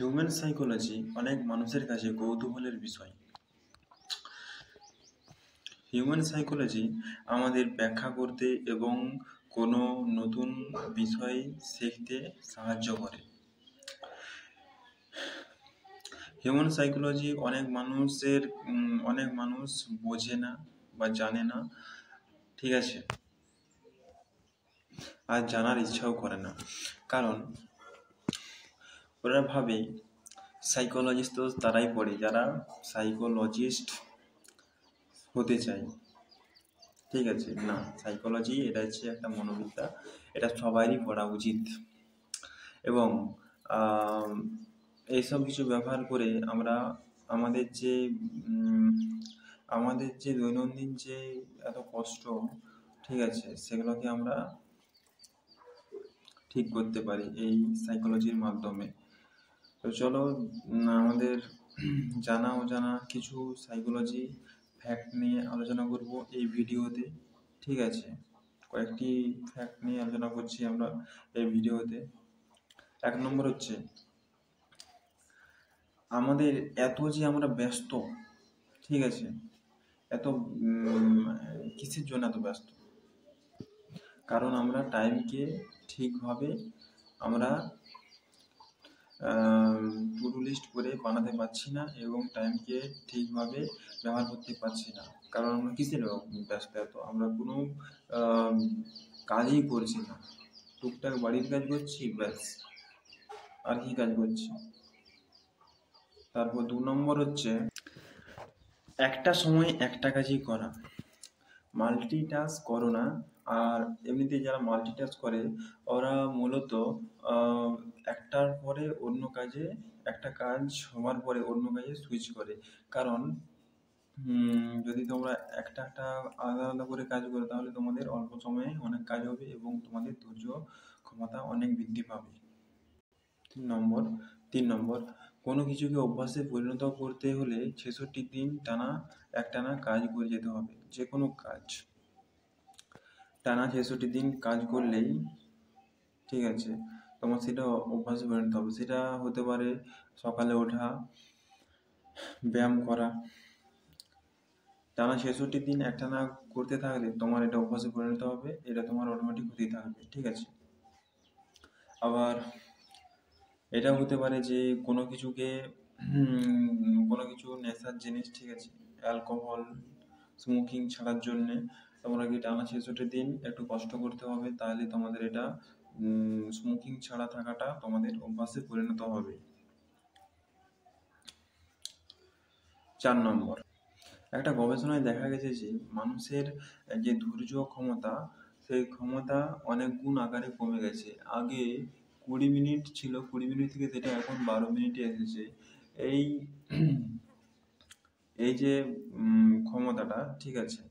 Human psychology অনেক মানুষের কাছে কৌতূহলের বিষয়। হিউম্যান সাইকোলজি আমাদের ব্যাখ্যা করতে এবং কোনো নতুন বিষয় শিখতে সাহায্য করে। হিউম্যান সাইকোলজি অনেক মানুষ বোঝে না বা জানে না, ঠিক আছে, আর জানার ইচ্ছাও করে না, কারণ ওরা ভাবে সাইকোলজিস্ট তো তারাই পড়ে যারা সাইকোলজিস্ট হতে চায়। ঠিক আছে, না, সাইকোলজি এটা হচ্ছে একটা মনোবিদ্যা, এটা সবারই পড়া উচিত। এবং এইসব কিছু ব্যবহার করে আমরা আমাদের যে দৈনন্দিন যে এত কষ্ট, ঠিক আছে, সেগুলোকে আমরা ঠিক করতে পারি এই সাইকোলজির মাধ্যমে। তো চলো আমাদের জানা অজানা কিছু সাইকোলজি ফ্যাক্ট নিয়ে আলোচনা করব এই ভিডিওতে। ঠিক আছে, কয়েকটি ফ্যাক্ট নিয়ে আলোচনা করছি আমরা এই ভিডিওতে। 1 নম্বর হচ্ছে, আমাদের যে আমরা ব্যস্ত, ঠিক আছে, এত কিসের জন্য এত ব্যস্ত? কারণ আমরা টাইমকে ঠিকভাবে আমরা টু ডু লিস্ট করে বানাতে পারছি না এবং টাইমকে ঠিকভাবে ব্যবহার করতে পারছি না। কারণ আমরা কিসের ব্যস্ত? এত আমরা কোনো কাজই করছি না, টুকটাক বাড়ির কাজ করছি, ব্যাস, আর কি কাজ করছি। তারপর 2 নম্বর হচ্ছে, একটা সময় একটা কাজই করা, মাল্টিটাস্ক করো না। আর এমনিতে যারা মাল্টিটাস্ক করে ওরা মূলত একটার পরে অন্য কাজে, একটা কাজ হওয়ার পরে অন্য কাজে সুইচ করে। কারণ যদি তোমরা একটা আলাদা আলাদা করে কাজ করো তাহলে তোমাদের অল্প সময়ে অনেক কাজ হবে এবং তোমাদের ধৈর্য ক্ষমতা অনেক বৃদ্ধি পাবে। 3 নম্বর, কোনো কিছুকে অভ্যাসে পরিণত করতে হলে 66 দিন একটানা কাজ করে যেতে হবে। যে কোনো কাজ টানা 66 দিন কাজ করলেই, ঠিক আছে, তোমার সেটা অভ্যাসে পরিণত হবে। সেটা হতে পারে সকালে ওঠা, ব্যায়াম করা। টানা 66 দিন একটানা করতে থাকলে তোমার এটা অভ্যাসে পরিণত হবে, এটা তোমার অটোমেটিক হতেই থাকবে। ঠিক আছে, আবার এটা হতে পারে যে কোনো কিছু নেশার জিনিস, ঠিক আছে, অ্যালকোহল, স্মোকিং ছাড়ার জন্যে তোমরা কি টানা 66 দিন একটু কষ্ট করতে হবে, তাহলে তোমাদের এটা স্মোকিং ছাড়া থাকাটা তোমাদের অভ্যাসে পরিণত হবে। 4 নম্বর, একটা গবেষণায় দেখা গেছে যে মানুষের যে ধৈর্য ক্ষমতা, সেই ক্ষমতা অনেক গুণ আকারে কমে গেছে। আগে 20 মিনিট ছিল, 20 মিনিট থেকে সেটা এখন 12 মিনিটে এসেছে। এই যে ক্ষমতাটা, ঠিক আছে,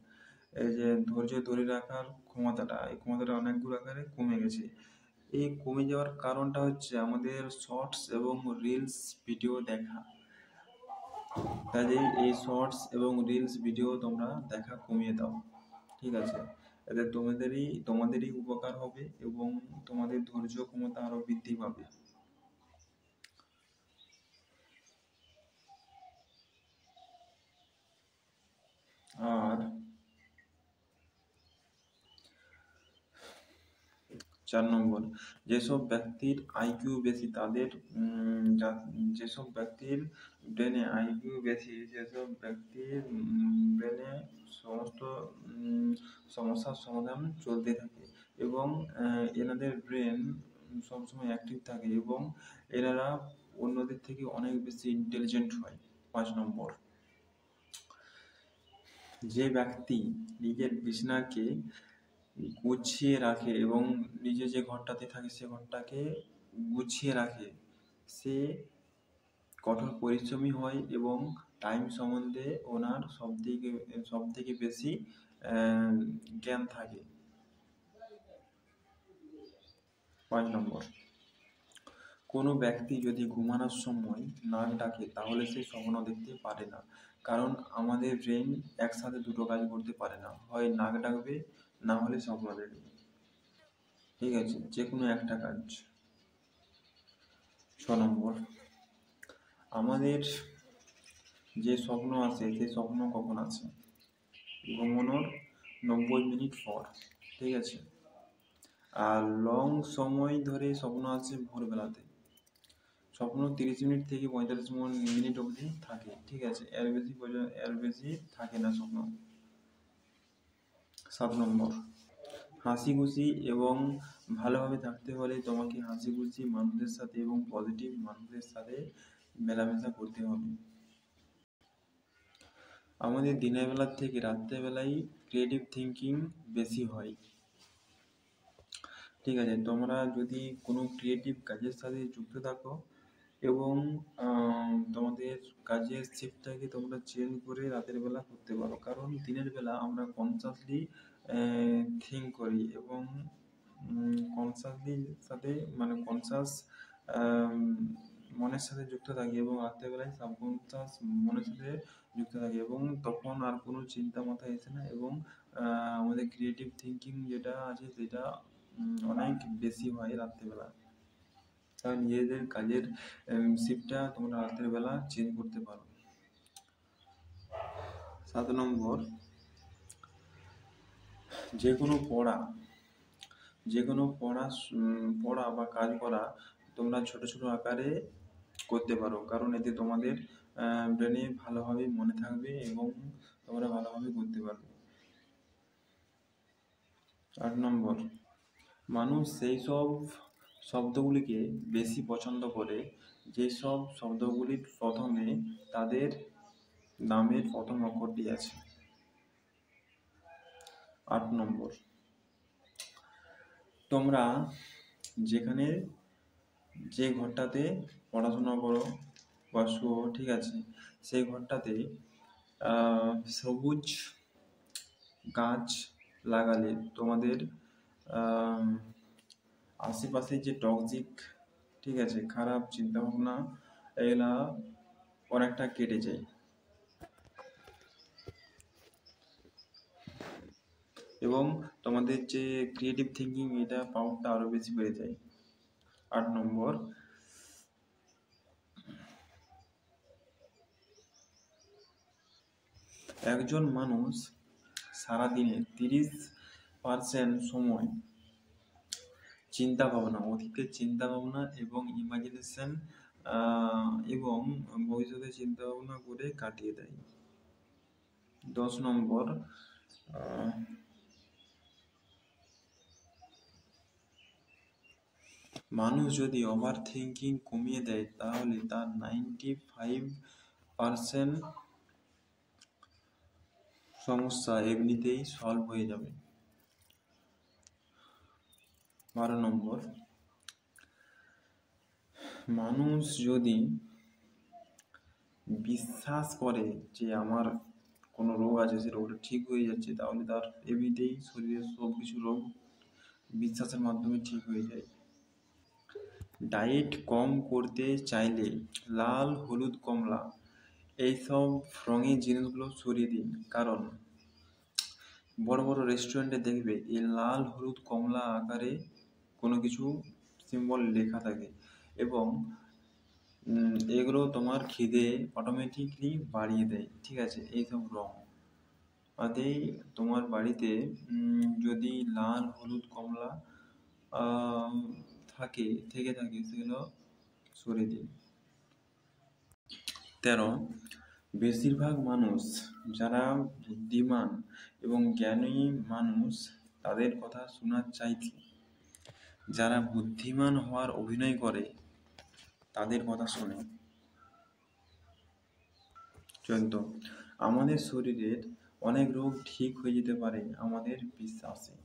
এই যে ধৈর্য ধরে রাখার ক্ষমতাটা, এই ক্ষমতাটা অনেক গুণ আকারে কমে গেছে। এই কমে যাওয়ার কারণটা হচ্ছে আমাদের শর্টস এবং রিলস ভিডিও দেখা। কাজেই এই শর্টস এবং রিলস ভিডিও তোমরা দেখা কমিয়ে দাও, ঠিক আছে, এতে তোমাদেরই উপকার হবে এবং তোমাদের ধৈর্য ক্ষমতা আরো বৃদ্ধি পাবে। আর 4 নম্বর, যেসব ব্যক্তির আইকিউ বেশি তাদের যেসব ব্যক্তির ব্রেনে আইকিউ বেশি, সেসব ব্যক্তির ব্রেনে সমস্ত সমস্যার সমাধান চলতে থাকে এবং এনাদের ব্রেন সবসময় অ্যাক্টিভ থাকে এবং এনারা অন্যদের থেকে অনেক বেশি ইন্টেলিজেন্ট হয়। 5 নম্বর, যে ব্যক্তি নিজের বিছানাকে গুছিয়ে রাখে এবং নিজে যে ঘরটাতে থাকে সে ঘরটাকে গুছিয়ে রাখে, সে কঠোর পরিশ্রমী হয় এবং টাইম সম্বন্ধে ওনার সব থেকে বেশি জ্ঞান থাকে। 5 নম্বর, কোনো ব্যক্তি যদি ঘুমানোর সময় নাক ডাকে তাহলে সে স্বপ্ন দেখতে পারে না। কারণ আমাদের ব্রেন একসাথে দুটো কাজ করতে পারে না, হয় নাক ডাকবে না হলে স্বপ্ন দেখবে, ঠিক আছে, যে কোনো একটা কাজ। 6 নম্বর, আমাদের যে স্বপ্ন আছে সেই স্বপ্ন কখন আছে? ঘুমানোর 90 মিনিট পর, ঠিক আছে। আর লং সময় ধরে স্বপ্ন আছে ভোরবেলাতে। স্বপ্ন 30 মিনিট থেকে 45 মিনিট অবধি থাকে, ঠিক আছে। এর বেশি থাকে না স্বপ্ন। 7 নম্বর, হাসি খুশি এবং ভালোভাবে থাকতে হলে তোমাকে হাসি খুশি মানুষদের সাথে এবং পজিটিভ মানুষদের সাথে মেলামেশা করতে হবে। আমাদের দিনের বেলার থেকে রাত্রেবেলায় ক্রিয়েটিভ থিঙ্কিং বেশি হয়, ঠিক আছে। তোমরা যদি কোনো ক্রিয়েটিভ কাজের সাথে যুক্ত থাকো এবং তোমাদের কাজের শিফটটাকে তোমরা চেঞ্জ করে রাতের বেলা করতে পারো, কারণ দিনের বেলা আমরা কনসাসলি থিঙ্ক করি এবং কনসাসলি সাথে মানে কনসাস মনের সাথে যুক্ত থাকি এবং রাত্রেবেলায় সাবকনসাস মনের সাথে যুক্ত থাকি এবং তখন আর কোনো চিন্তা মাথায় আসে না এবং আমাদের ক্রিয়েটিভ থিঙ্কিং যেটা আছে সেটা অনেক বেশি হয় রাত্রেবেলা। তাই নিজেদের কাজের শিফটটা তোমরা রাতের বেলা চেঞ্জ করতে পারো। 7 নম্বর, যে কোনো পড়া বা কাজ করা তোমরা ছোট ছোট আকারে করতে পারো, কারণ এতে তোমাদের ব্রেনে ভালোভাবে মনে থাকবে এবং তোমরা ভালোভাবে করতে পারবে। 8 নম্বর, মানুষ সেই সব শব্দগুলিকে বেশি পছন্দ করে যেসব শব্দগুলির প্রথমে তাদের নামের প্রথম অক্ষরটি আছে। 8 নম্বর, তোমরা যেখানে যে ঘরটাতে পড়াশোনা করো বা শুও, ঠিক আছে, সেই ঘরটাতে সবুজ গাছ লাগালে তোমাদের আশেপাশে যে টক্সিক, ঠিক আছে, খারাপ চিন্তাভাবনা এগুলা অনেকটা কেটে যায় এবং তোমাদের যে ক্রিয়েটিভ থিঙ্কিং এটা পাওয়ারটা আরো বেশি বেড়ে যায়। 8 নম্বর, একজন মানুষ সারাদিনে 30% সময় অতীতের চিন্তা ভাবনা এবং ইমাজিনেশন এবং ভবিষ্যতের চিন্তা ভাবনা করে কাটিয়ে দেয়। 10 নম্বর, মানুষ যদি ওভার থিঙ্কিং কমিয়ে দেয় তাহলে তার 95% সমস্যা এমনিতেই সলভ হয়ে যাবে। 12 নম্বর, মানুষ যদি বিশ্বাস করে যে আমার কোনো রোগ আছে, সে রোগটা ঠিক হয়ে যাচ্ছে, তাহলে তার এমনিতেই শরীরের সব কিছু রোগ বিশ্বাসের মাধ্যমে ঠিক হয়ে যায়। ডায়েট কম করতে চাইলে লাল, হলুদ, কমলা এইসব রঙের জিনিসগুলো সরিয়ে দিন, কারণ বড় বড় রেস্টুরেন্টে দেখবে এই লাল, হলুদ, কমলা আকারে কোনো কিছু সিম্বল লেখা থাকে এবং এগুলো তোমার খিদে অটোমেটিকলি বাড়িয়ে দেয়, ঠিক আছে। এইসব রং তাতেই তোমার বাড়িতে যদি লাল, হলুদ, কমলা থেকে থাকে সেগুলো সরিয়ে দিন। 13, বেশিরভাগ মানুষ যারা বুদ্ধিমান এবং জ্ঞানী মানুষ তাদের কথা শোনার চাইতে যারা বুদ্ধিমান হওয়ার অভিনয় করে তাদের কথা শোনে। 14, আমাদের শরীরের অনেক রোগ ঠিক হয়ে যেতে পারে আমাদের বিশ্বাসে।